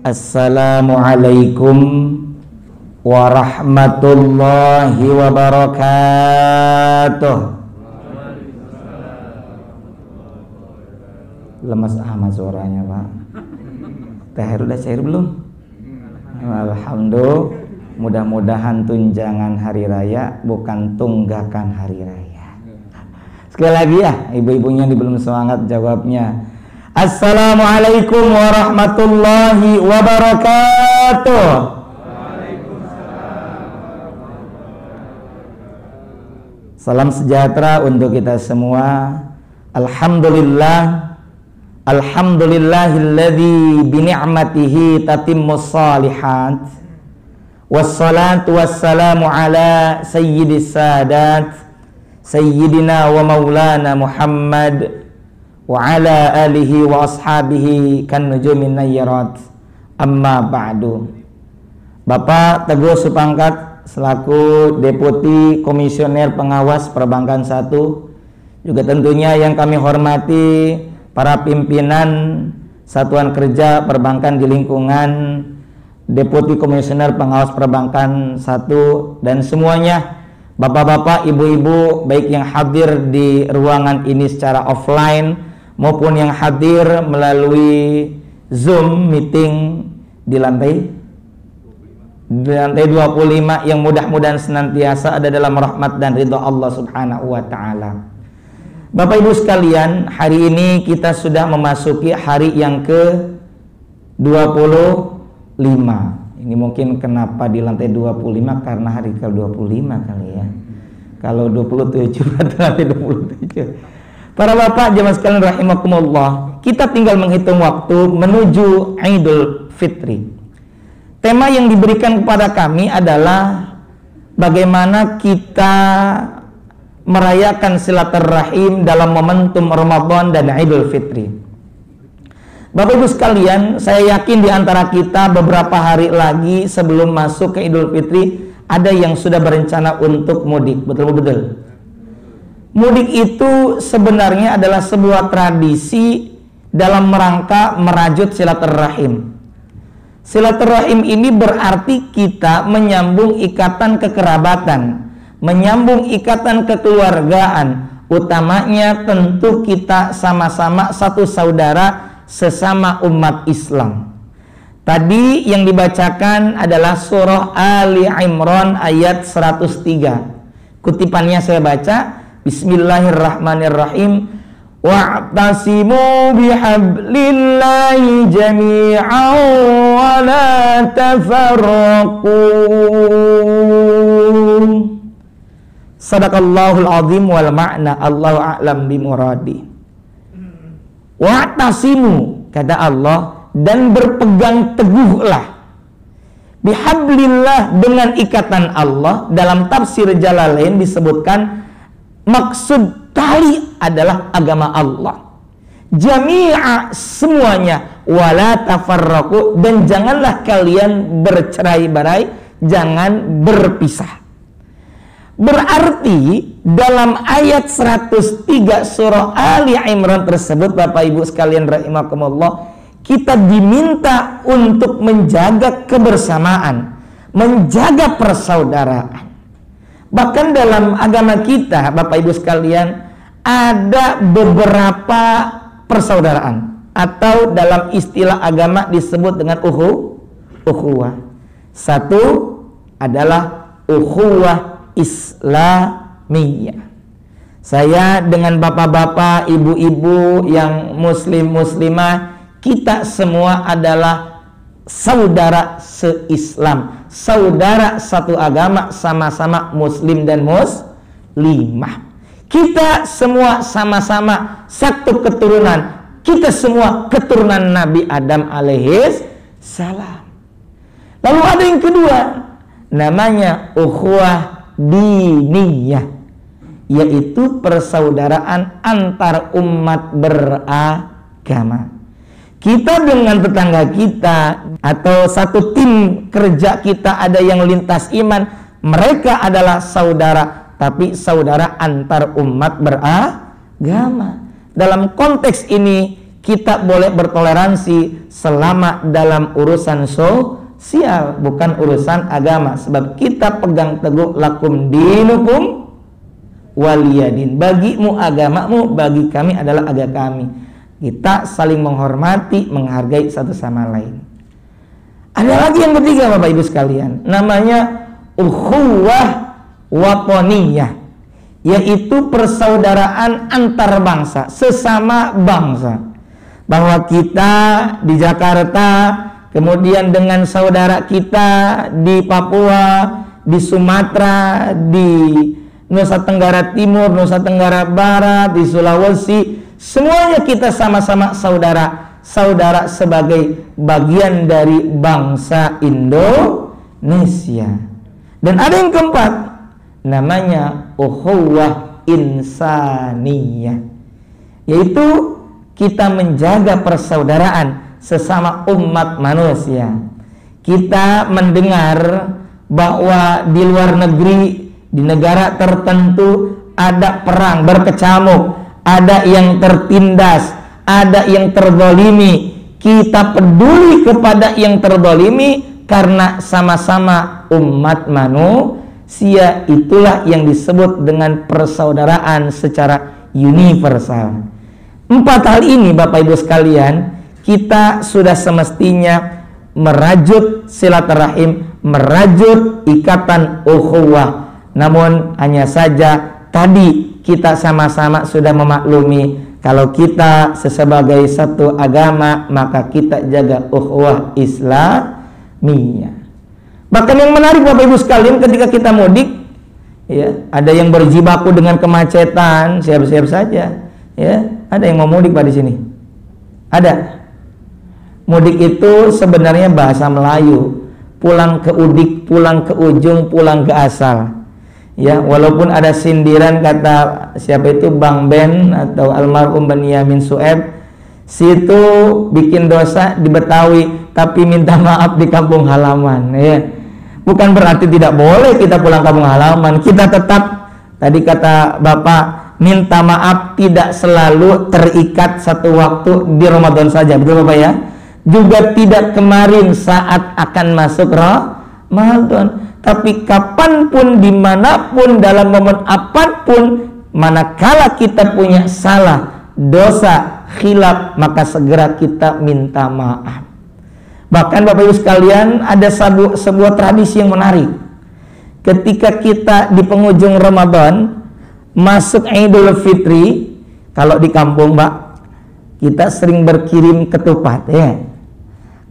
Assalamualaikum warahmatullahi wabarakatuh. Lemas amat suaranya, Pak. Teh udah cair belum? Alhamdulillah. Mudah-mudahan tunjangan hari raya bukan tunggakan hari raya. Sekali lagi ya, ibu-ibunya di belum semangat jawabnya. Assalamualaikum warahmatullahi wabarakatuh. Salam sejahtera untuk kita semua. Alhamdulillah. Alhamdulillahilladzi bi ni'matihi tatimmus shalihat. Wassalatu wassalamu ala sayyidis sadat sayyidina wa maulana Muhammad wa ala alihi wa ashabihi kan nujumin nayyarat. Amma ba'du. Bapak Teguh Supangkat selaku Deputi Komisioner Pengawas Perbankan 1, juga tentunya yang kami hormati para pimpinan Satuan Kerja Perbankan di lingkungan Deputi Komisioner Pengawas Perbankan 1 dan semuanya, bapak-bapak, ibu-ibu, baik yang hadir di ruangan ini secara offline maupun yang hadir melalui Zoom meeting di lantai 25 yang mudah-mudahan senantiasa ada dalam rahmat dan ridha Allah Subhanahu wa taala. Bapak Ibu sekalian, hari ini kita sudah memasuki hari yang ke-25. Ini mungkin kenapa di lantai 25 karena hari ke-25 kali ya. Kalau 27 berarti lantai 27. Para bapak jemaah sekalian rahimakumullah, kita tinggal menghitung waktu menuju Idul Fitri. Tema yang diberikan kepada kami adalah bagaimana kita merayakan silaturahim dalam momentum Ramadan dan Idul Fitri. Bapak Ibu sekalian, saya yakin di antara kita beberapa hari lagi sebelum masuk ke Idul Fitri ada yang sudah berencana untuk mudik, betul-betul. Mudik itu sebenarnya adalah sebuah tradisi dalam rangka merajut silaturahim. Silaturahim ini berarti kita menyambung ikatan kekerabatan, menyambung ikatan kekeluargaan. Utamanya tentu kita sama-sama satu saudara sesama umat Islam. Tadi yang dibacakan adalah surah Ali Imran ayat 103. Kutipannya saya baca, Bismillahirrahmanirrahim. Wa'tasimu bihablillahi jami'an wa la tafarraqu. Sadaqallahul azim wal ma'na Allahu a'lam bimuradi. Wa'tasimu, kata Allah, dan berpegang teguhlah bihablillah, dengan ikatan Allah. Dalam tafsir Jalalain disebutkan maksud tali adalah agama Allah, jami'a, semuanya, wala tafarraqu, dan janganlah kalian bercerai-berai, jangan berpisah. Berarti dalam ayat 103 surah Ali Imran tersebut, Bapak Ibu sekalian rahimakumullah, kita diminta untuk menjaga kebersamaan, menjaga persaudaraan. Bahkan dalam agama kita, Bapak Ibu sekalian, ada beberapa persaudaraan atau dalam istilah agama disebut dengan ukhuwah. Satu adalah ukhuwah Islamiyah. Saya dengan bapak-bapak, ibu-ibu yang muslim-muslimah, kita semua adalah saudara se-Islam, saudara satu agama, sama-sama muslim dan muslimah. Kita semua sama-sama satu keturunan. Kita semua keturunan Nabi Adam alaihis salam. Lalu ada yang kedua, namanya ukhuwah diniyah, yaitu persaudaraan antar umat beragama. Kita dengan tetangga kita atau satu tim kerja kita ada yang lintas iman, mereka adalah saudara, tapi saudara antar umat beragama. Dalam konteks ini kita boleh bertoleransi selama dalam urusan sosial, bukan urusan agama. Sebab kita pegang teguh lakum dinukum waliyadin. Bagimu agamamu, bagi kami adalah agama kami. Kita saling menghormati, menghargai satu sama lain. Ada lagi yang ketiga Bapak Ibu sekalian, namanya ukhuwah watoniyah, yaitu persaudaraan antar bangsa, sesama bangsa. Bahwa kita di Jakarta, kemudian dengan saudara kita di Papua, di Sumatera, di Nusa Tenggara Timur, Nusa Tenggara Barat, di Sulawesi, semuanya kita sama-sama saudara. Saudara sebagai bagian dari bangsa Indonesia. Dan ada yang keempat, namanya ukhuwah insaniyah, yaitu kita menjaga persaudaraan sesama umat manusia. Kita mendengar bahwa di luar negeri, di negara tertentu ada perang berkecamuk, ada yang tertindas, ada yang terzalimi. Kita peduli kepada yang terzalimi karena sama-sama umat manusia. Itulah yang disebut dengan persaudaraan secara universal. 4 hal ini Bapak Ibu sekalian, kita sudah semestinya merajut silaturahim, merajut ikatan ukhuwah. Namun hanya saja tadi kita sama-sama sudah memaklumi, kalau kita sebagai satu agama, maka kita jaga ukhuwah Islamiyah. Bahkan yang menarik Bapak Ibu sekalian, ketika kita mudik, ya, ada yang berjibaku dengan kemacetan, siap-siap saja. Ya, ada yang mau mudik Pak di sini? Ada. Mudik itu sebenarnya bahasa Melayu. Pulang ke udik, pulang ke ujung, pulang ke asal. Ya, walaupun ada sindiran kata siapa itu Bang Ben atau almarhum Benyamin Sueb, situ bikin dosa di Betawi tapi minta maaf di kampung halaman. Ya, bukan berarti tidak boleh kita pulang kampung halaman. Kita tetap, tadi kata Bapak, minta maaf tidak selalu terikat satu waktu di Ramadan saja, betul Bapak ya? Juga tidak kemarin saat akan masuk Ramadan, tapi kapanpun, dimanapun, dalam momen apapun, manakala kita punya salah, dosa, khilaf, maka segera kita minta maaf. Bahkan Bapak Ibu sekalian, ada sebuah tradisi yang menarik. Ketika kita di penghujung Ramadan, masuk Idul Fitri, kalau di kampung Mbak, kita sering berkirim ketupat ya.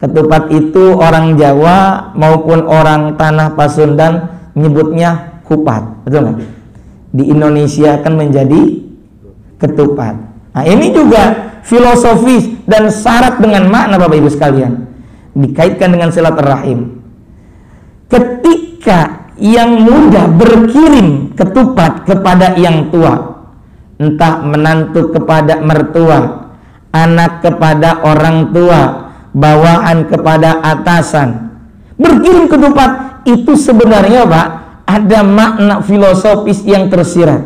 Ketupat itu orang Jawa maupun orang tanah Pasundan nyebutnya kupat, betul nggak? Di Indonesia akan menjadi ketupat. Nah, ini juga filosofis dan syarat dengan makna Bapak Ibu sekalian, dikaitkan dengan silaturahim. Ketika yang muda berkirim ketupat kepada yang tua, entah menantu kepada mertua, anak kepada orang tua, bawaan kepada atasan, berkirim ketupat itu sebenarnya Pak, ada makna filosofis yang tersirat.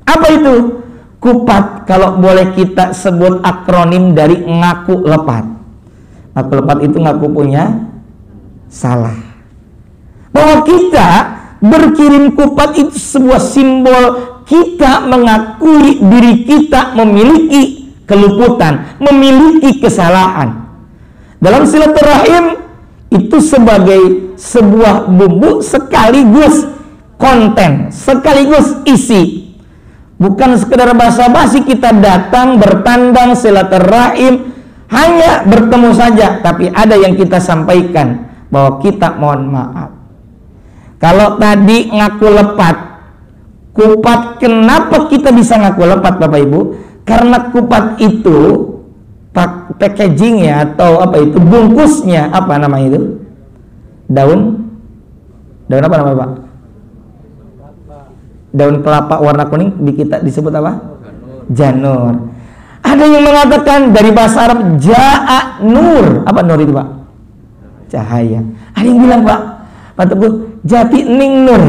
Apa itu? Kupat kalau boleh kita sebut akronim dari ngaku lepat. Ngaku lepat itu ngaku punya salah. Bahwa kita berkirim kupat itu sebuah simbol kita mengakui diri kita memiliki keluputan, memiliki kesalahan. Dalam silaturahim itu sebagai sebuah bumbu sekaligus konten, sekaligus isi. Bukan sekedar basa-basi kita datang bertandang silaturahim hanya bertemu saja, tapi ada yang kita sampaikan bahwa kita mohon maaf. Kalau tadi ngaku lepat, kupat, kenapa kita bisa ngaku lepat Bapak Ibu? Karena kupat itu packagingnya atau apa itu, bungkusnya apa namanya itu? Daun apa namanya Pak? Daun kelapa warna kuning, di kita disebut apa? Janur. Ada yang mengatakan dari bahasa Arab ja'a nur. Apa nur itu Pak? Cahaya. Ada yang bilang Pak Teguh, jati ning nur.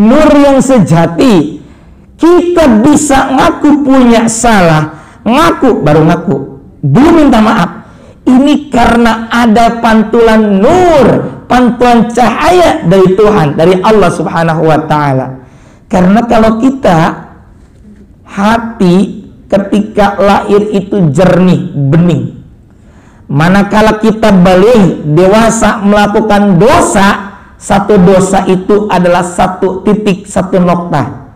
Nur yang sejati. Kita bisa ngaku punya salah, ngaku baru ngaku. belum minta maaf. Ini karena ada pantulan nur, pantulan cahaya dari Tuhan, dari Allah Subhanahu wa Ta'ala. Karena kalau kita hati ketika lahir itu jernih, bening. Manakala kita balik dewasa melakukan dosa, satu dosa itu adalah satu titik, satu nokta.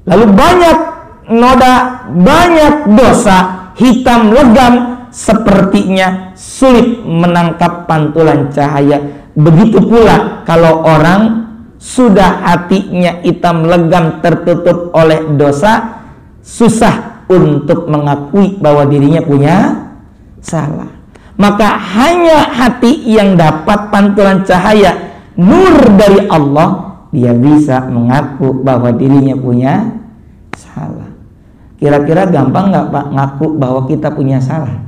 Lalu banyak noda, banyak dosa, hitam legam, sepertinya sulit menangkap pantulan cahaya. Begitu pula kalau orang sudah hatinya hitam legam tertutup oleh dosa, susah untuk mengakui bahwa dirinya punya salah. Maka hanya hati yang dapat pantulan cahaya nur dari Allah, dia bisa mengaku bahwa dirinya punya salah. Kira-kira gampang nggak Pak ngaku bahwa kita punya salah?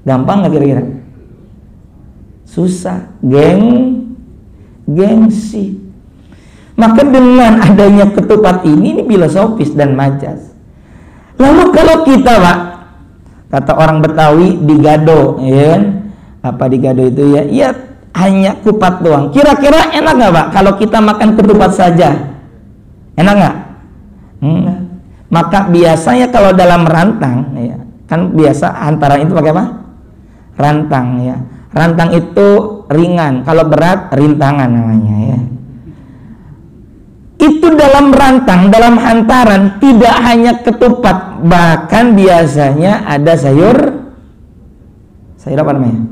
Gampang nggak kira-kira? Susah, gengsi. Maka dengan adanya ketupat ini filosofis dan majas. Lalu kalau kita Pak, kata orang Betawi digado, ya kan? Apa digado itu ya? Ya hanya kupat doang. Kira-kira enak nggak Pak kalau kita makan ketupat saja? Enak nggak? Enggak. Maka biasanya kalau dalam rantang, ya, kan biasa antara itu pakai apa? Rantang, ya. Rantang itu ringan, kalau berat rintangan namanya, ya. Itu dalam rantang, dalam hantaran tidak hanya ketupat, bahkan biasanya ada sayur apa namanya?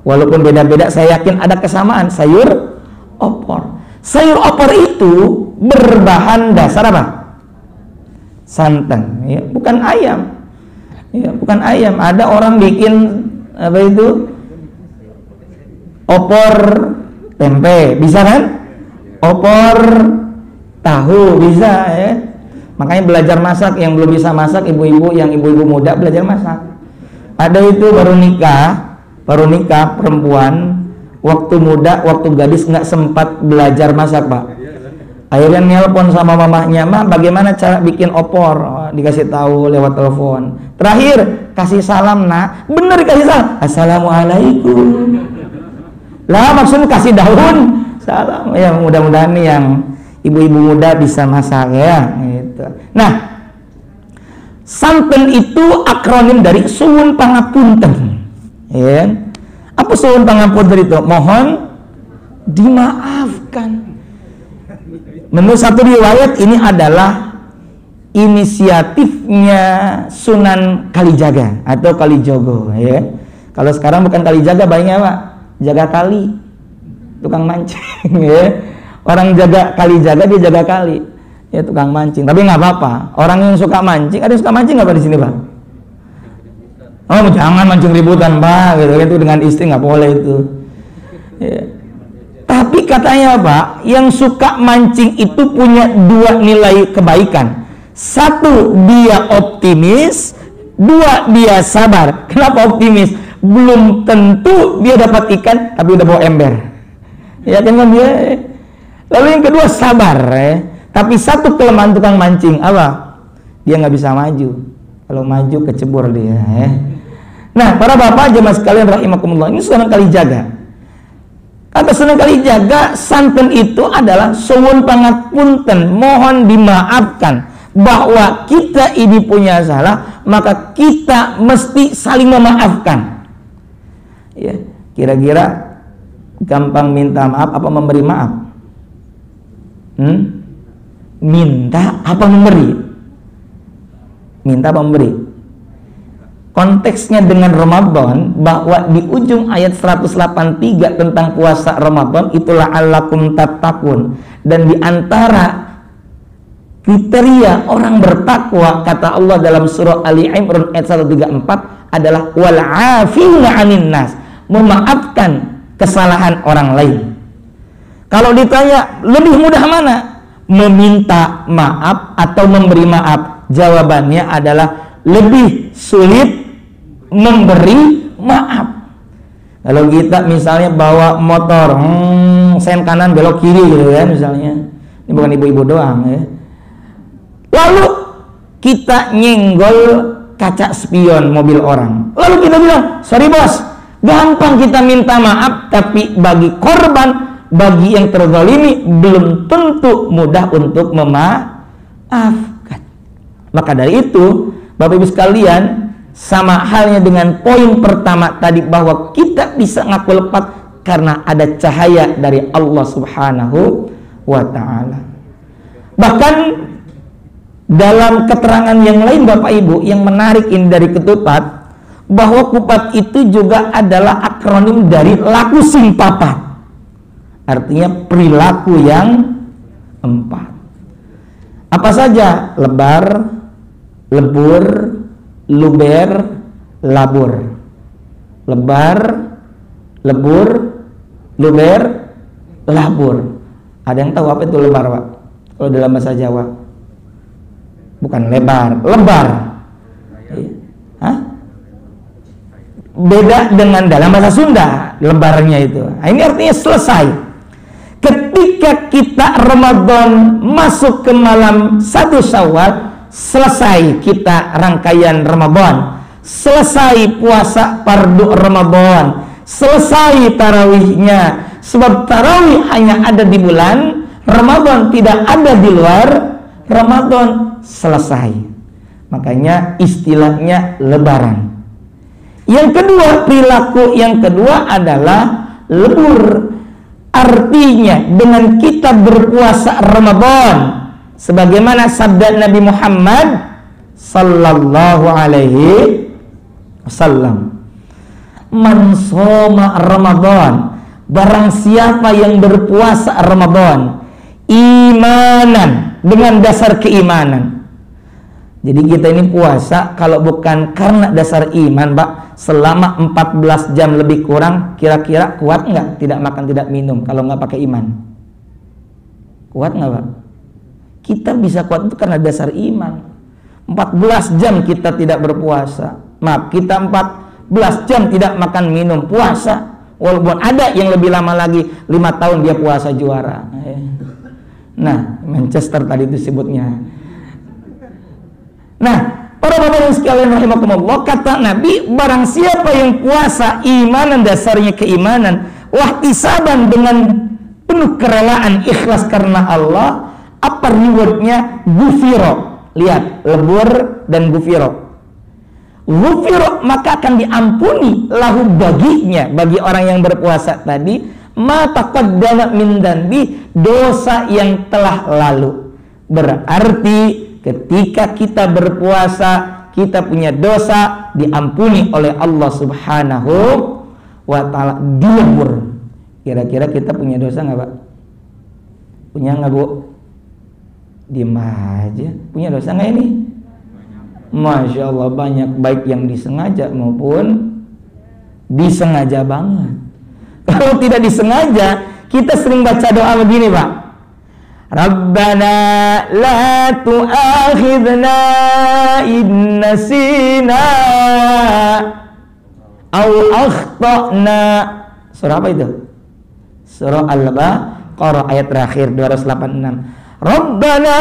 Walaupun beda-beda, saya yakin ada kesamaan, sayur opor. Sayur opor itu berbahan dasar apa? Santan, ya, bukan ayam. Ya, bukan ayam. Ada orang bikin apa itu? Opor tempe, bisa kan? Opor tahu bisa, ya. Makanya belajar masak, yang belum bisa masak ibu-ibu, yang ibu-ibu muda belajar masak. Ada itu baru nikah perempuan, waktu muda, waktu gadis nggak sempat belajar masak Pak. Akhirnya nelpon sama mamahnya, "Ma, bagaimana cara bikin opor?" Oh, dikasih tahu lewat telepon. Terakhir kasih salam, Nak. Bener kasih salam, "Assalamualaikum." Lah maksudnya kasih daun salam. Ya mudah-mudahan nih yang ibu-ibu muda bisa masak ya gitu. Nah, santen itu akronim dari suwun pangapunten. Ya. Apa suwun pangapunten itu? Mohon dimaafkan. Menurut satu riwayat ini adalah inisiatifnya Sunan Kalijaga atau Kalijogo, ya. Kalau sekarang bukan Kalijaga, banyak Pak, jaga kali, tukang mancing, ya. Orang jaga Kalijaga, dia jaga kali, ya, tukang mancing. Tapi nggak apa-apa. Orang yang suka mancing, ada yang suka mancing nggak Pak di sini Pak? Oh, jangan mancing ributan Pak, gitu. Itu dengan istri nggak boleh itu. Ya. Tapi katanya Pak, yang suka mancing itu punya dua nilai kebaikan. Satu, dia optimis. Dua, dia sabar. Kenapa optimis? Belum tentu dia dapat ikan, tapi udah bawa ember. Ya kan dia. Lalu yang kedua, sabar. Tapi satu kelemahan tukang mancing, apa? Dia nggak bisa maju. Kalau maju kecebur dia. Nah, para bapak jemaah sekalian rahimakumullah, ini Sunan Kalijaga. Kata Sunan Kalijaga, santen itu adalah suwun pangapunten, mohon dimaafkan bahwa kita ini punya salah, maka kita mesti saling memaafkan. Ya, kira-kira gampang minta maaf apa memberi maaf? Minta apa memberi? Minta apa memberi? Konteksnya dengan Ramadan, bahwa di ujung ayat 183 tentang puasa Ramadan, itulah la'allakum tattaqun, dan di antara kriteria orang bertakwa kata Allah dalam surah Ali Imran ayat 134 adalah wal 'afina 'anil nas, memaafkan kesalahan orang lain. Kalau ditanya lebih mudah mana, meminta maaf atau memberi maaf, jawabannya adalah lebih sulit memberi maaf. Kalau kita misalnya bawa motor, sen kanan belok kiri gitu ya misalnya, ini bukan ibu-ibu doang ya. Lalu kita nyenggol kaca spion mobil orang. Lalu kita bilang, sorry bos, gampang kita minta maaf, tapi bagi korban, bagi yang terzalimi, belum tentu mudah untuk memaafkan. Maka dari itu, Bapak Ibu sekalian, sama halnya dengan poin pertama tadi, bahwa kita bisa ngaku lepas karena ada cahaya dari Allah Subhanahu wa ta'ala. Bahkan dalam keterangan yang lain Bapak Ibu, yang menarik ini dari ketupat, bahwa kupat itu juga adalah akronim dari laku sing papat, artinya perilaku yang 4. Apa saja? Lebar, lebur, luber, labur. Lebar, lebur, luber, labur. Ada yang tahu apa itu lebar, Pak? Kalau dalam bahasa Jawa? Bukan lebar, lebar. Hah? Beda dengan dalam bahasa Sunda, lebarnya itu. Nah, ini artinya selesai. Ketika kita Ramadan masuk ke malam 1 Syawal, selesai kita rangkaian Ramadan, selesai puasa fardu Ramadan, selesai tarawihnya. Sebab tarawih hanya ada di bulan Ramadan, tidak ada di luar Ramadan. Selesai. Makanya istilahnya lebaran. Yang kedua, perilaku yang kedua adalah lebur. Artinya dengan kita berpuasa Ramadan, sebagaimana sabda Nabi Muhammad sallallahu alaihi wasallam, man shoma Ramadan, barang siapa yang berpuasa Ramadan imanan, dengan dasar keimanan. Jadi kita ini puasa kalau bukan karena dasar iman, Pak, selama 14 jam lebih kurang, kira-kira kuat nggak tidak makan tidak minum kalau nggak pakai iman? Kuat nggak, Pak? Kita bisa kuat itu karena dasar iman. 14 jam kita tidak berpuasa, maaf, kita 14 jam tidak makan minum, puasa. Walaupun ada yang lebih lama lagi, 5 tahun dia puasa juara. Nah, Manchester tadi itu sebutnya. Nah, para bapak sekalian rahimakumullah, kata Nabi, barang siapa yang puasa imanan, dasarnya keimanan, wahtisaban, dengan penuh kerelaan, ikhlas karena Allah, apa rewardnya? Gufiro. Lihat, lebur dan gufiro. Gufiro, maka akan diampuni lahu baginya, bagi orang yang berpuasa tadi, ma taqaddama min dzanbi, dosa yang telah lalu. Berarti ketika kita berpuasa, kita punya dosa diampuni oleh Allah Subhanahu wa ta'ala, dilebur. Kira-kira kita punya dosa nggak, Pak? Punya nggak, Bu? Diem aja. Punya dosa nggak ini? Masya Allah, banyak, baik yang disengaja maupun disengaja banget. Kalau tidak disengaja, kita sering baca doa begini, Pak. Rabbana la tu'akhidna in nasina aw akhtana. Surah apa itu? Surah Al-Baqarah ayat terakhir 286. Rabbana,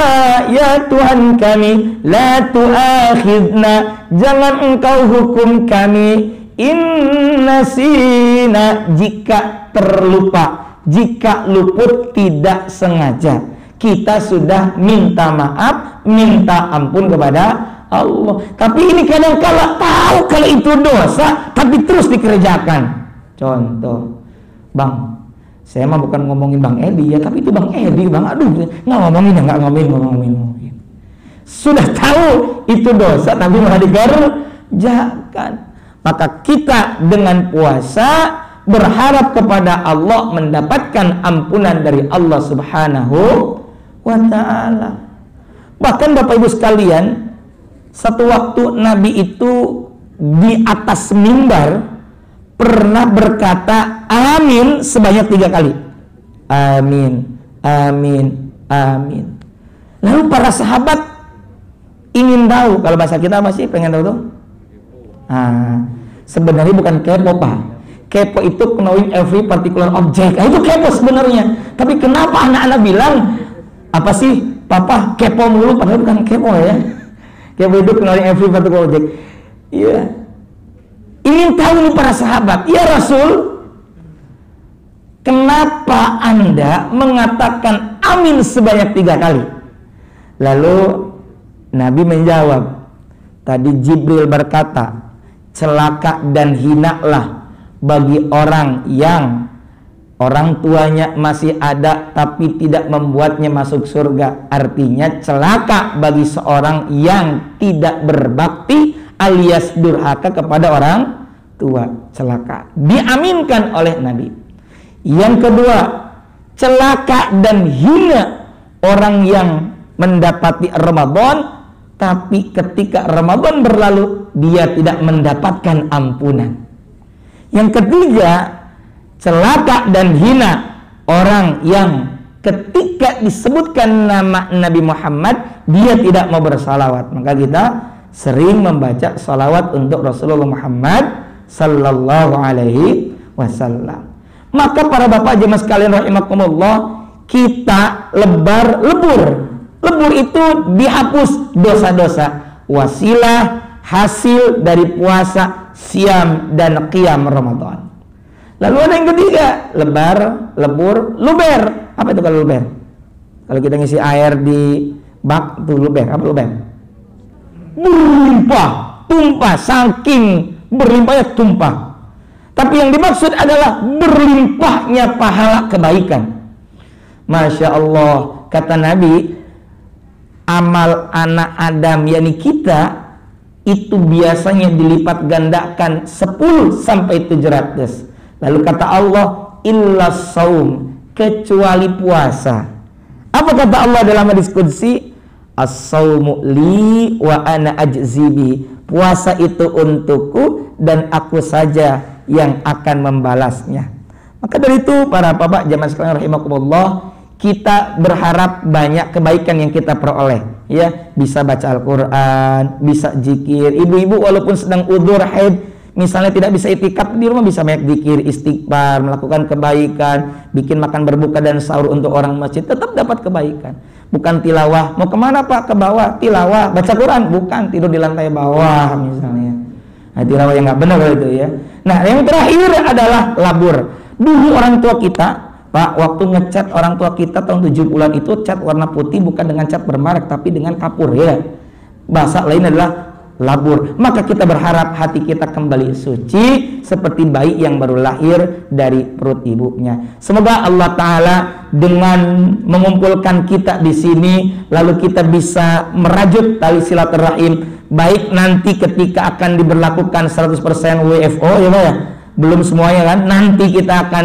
ya Tuhan kami, la tu'akhidna, jangan engkau hukum kami, innasina, jika terlupa, jika luput tidak sengaja. Kita sudah minta maaf, minta ampun kepada Allah. Tapi ini kadang-kala tahu kalau itu dosa, tapi terus dikerjakan. Contoh, Bang, saya mah bukan ngomongin Bang Edi ya, tapi itu Bang Edi, Bang. Aduh, nggak ngomongin ya, nggak ngomongin. Sudah tahu itu dosa, tapi malah dikerjakan. Maka kita dengan puasa berharap kepada Allah mendapatkan ampunan dari Allah Subhanahu wa ta'ala. Bahkan Bapak Ibu sekalian, satu waktu Nabi itu di atas mimbar pernah berkata amin sebanyak 3 kali. Amin, amin, amin. Lalu para sahabat ingin tahu, kalau bahasa kita apa sih? Pengen tahu tuh? Sebenarnya bukan kepo, Pak. Kepo itu knowing every particular object. Itu kepo sebenarnya. Tapi kenapa anak-anak bilang, apa sih, Papa kepo mulu? Padahal bukan kepo ya. Kayak begitu kenalin every batu project. Iya. Ingin tahu nih para sahabat, ya Rasul, kenapa Anda mengatakan amin sebanyak 3 kali? Lalu Nabi menjawab, tadi Jibril berkata, celaka dan hinalah bagi orang yang orang tuanya masih ada tapi tidak membuatnya masuk surga. Artinya celaka bagi seorang yang tidak berbakti alias durhaka kepada orang tua. Celaka. Diaminkan oleh Nabi. Yang kedua, celaka dan hina orang yang mendapati Ramadan tapi ketika Ramadan berlalu dia tidak mendapatkan ampunan. Yang ketiga, celaka dan hina orang yang ketika disebutkan nama Nabi Muhammad dia tidak mau bersalawat. Maka kita sering membaca salawat untuk Rasulullah Muhammad sallallahu alaihi wasallam. Maka para bapak jemaah sekalian rahimakumullah, kita lebur itu dihapus dosa-dosa, wasilah hasil dari puasa, siam dan qiyam Ramadan. Lalu ada yang ketiga, lebur, luber. Apa itu kalau luber? Kalau kita ngisi air di bak tuh luber. Apa luber? Berlimpah, tumpah, saking berlimpahnya tumpah. Tapi yang dimaksud adalah berlimpahnya pahala kebaikan. Masya Allah, kata Nabi, amal anak Adam yakni kita itu biasanya dilipat gandakan 10 sampai 700. Lalu kata Allah, illa saum, kecuali puasa. Apa kata Allah dalam hadis qudsi? As-saumu li wa ana ajzibi. Puasa itu untukku dan aku saja yang akan membalasnya. Maka dari itu para bapak jamaah sekalian rahimakumullah, kita berharap banyak kebaikan yang kita peroleh, ya, bisa baca Al-Qur'an, bisa zikir. Ibu-ibu walaupun sedang udzur haid, misalnya tidak bisa itikaf di rumah, bisa banyak zikir, istighfar, melakukan kebaikan, bikin makan berbuka dan sahur untuk orang masjid, tetap dapat kebaikan. Bukan tilawah, mau kemana Pak? Ke bawah, tilawah, baca Quran, bukan tidur di lantai bawah misalnya. Nah, tilawah yang nggak benar itu ya. Nah, yang terakhir adalah labur. Dulu orang tua kita, Pak, waktu ngecat orang tua kita tahun 70-an itu cat warna putih bukan dengan cat bermerek tapi dengan kapur ya. Bahasa lain adalah labur. Maka kita berharap hati kita kembali suci seperti bayi yang baru lahir dari perut ibunya. Semoga Allah Ta'ala dengan mengumpulkan kita di sini lalu kita bisa merajut tali silaturahim, baik nanti ketika akan diberlakukan 100% WFO ya Pak ya. Belum semuanya kan. Nanti kita akan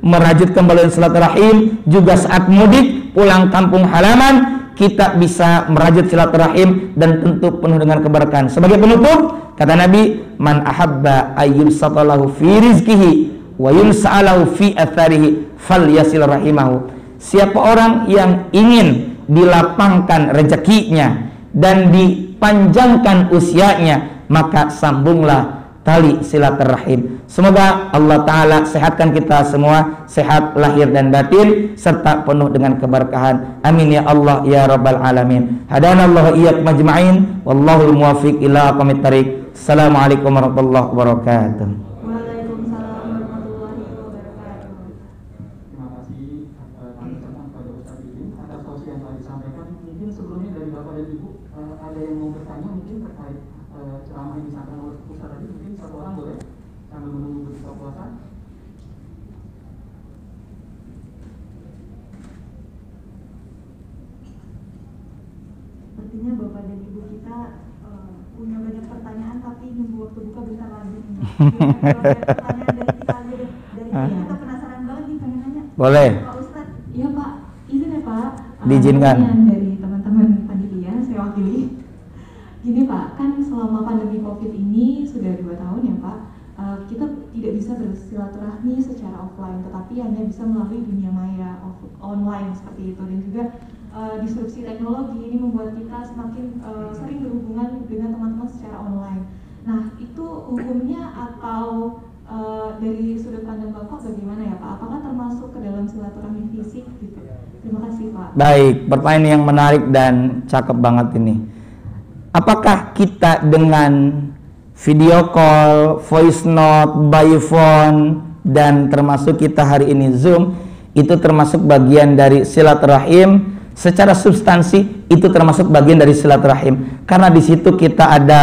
merajut kembali silaturahim, juga saat mudik pulang kampung halaman kita bisa merajut silaturahim dan tentu penuh dengan keberkahan. Sebagai penutup, kata Nabi, man ahabba ayyubsatalahu fi rizqihi wa yunsa'alahu fi atharihi falyasil rahimahu. Siapa orang yang ingin dilapangkan rezekinya dan dipanjangkan usianya, maka sambunglah tali silaturahim. Semoga Allah Ta'ala sehatkan kita semua, sehat lahir dan batin serta penuh dengan keberkahan. Amin ya Allah ya Rabbal Alamin. Hadanallahu iyyakum ajma'in wallahul muwaffiq ila aqwamit thariq. Assalamualaikum warahmatullahi wabarakatuh. Waalaikumsalam warahmatullahi wabarakatuh. Terima kasih kepada Ustaz Idin atas tausiah yang telah disampaikan. Mungkin sebelumnya dari Bapak dan Ibu ada yang mau bertanya mungkin terkait ceramah yang disampaikan oleh Ustaz tadi, mungkin satu orang boleh sambil menunggu berbuka puasa. Sepertinya Bapak dan Ibu kita punya banyak pertanyaan tapi nunggu waktu buka bentar lagi. Pertanyaan dari kita aja deh. Dari kita penasaran banget nih pengen nanya. Boleh. Pak Ustadz, iya Pak, izin ya Pak. Diizinkan. Dari teman-teman panitia, saya wakili. Gini Pak, kan selama pandemi COVID ini sudah 2 tahun ya Pak, kita tidak bisa bersilaturahmi secara offline, tetapi hanya bisa melalui dunia maya online seperti itu. Dan juga disrupsi teknologi ini membuat kita semakin sering berhubungan dengan teman-teman secara online. Nah, itu hukumnya atau dari sudut pandang Bapak bagaimana ya Pak? Apakah termasuk ke dalam silaturahmi fisik gitu? Terima kasih Pak. Baik, pertanyaan yang menarik dan cakep banget ini. Apakah kita dengan video call, voice note, by phone, dan termasuk kita hari ini Zoom, itu termasuk bagian dari silaturahim? Secara substansi itu termasuk bagian dari silaturahim, karena di situ kita ada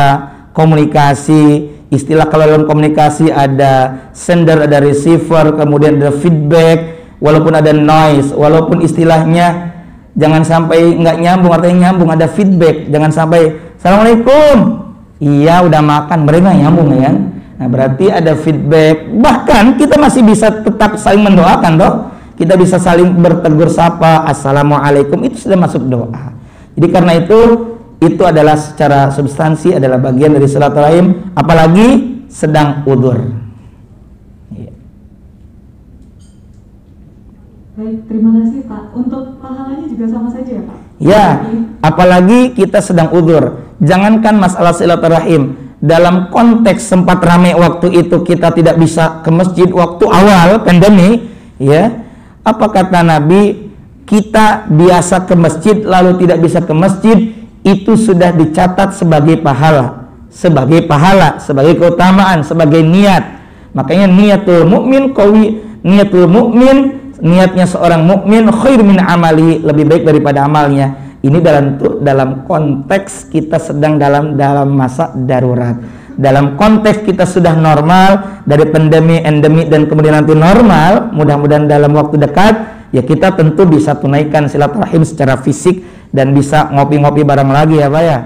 komunikasi. Istilah kalau dalam komunikasi ada sender, ada receiver, kemudian ada feedback, walaupun ada noise, walaupun istilahnya jangan sampai nggak nyambung, artinya nyambung, ada feedback. Jangan sampai assalamualaikum, iya udah makan, mereka nyambung ya. Nah berarti ada feedback. Bahkan kita masih bisa tetap saling mendoakan dong. Kita bisa saling bertegur sapa, assalamualaikum, itu sudah masuk doa. Jadi karena itu adalah secara substansi adalah bagian dari silaturahim, apalagi sedang udzur. Baik, terima kasih Pak. Untuk pahalanya juga sama saja ya Pak? Ya, apalagi kita sedang udzur. Jangankan masalah silaturahim, dalam konteks sempat ramai waktu itu kita tidak bisa ke masjid waktu awal pandemi, ya. Apa kata Nabi? Kita biasa ke masjid lalu tidak bisa ke masjid, itu sudah dicatat sebagai pahala, sebagai keutamaan, sebagai niat. Makanya niatul mukmin qawi, niatnya seorang mukmin khair min amali, lebih baik daripada amalnya. Ini dalam konteks kita sedang dalam masa darurat. Dalam konteks kita sudah normal dari pandemi, endemi, dan kemudian nanti normal, mudah-mudahan dalam waktu dekat, ya kita tentu bisa tunaikan silaturahim secara fisik dan bisa ngopi-ngopi bareng lagi ya Pak ya.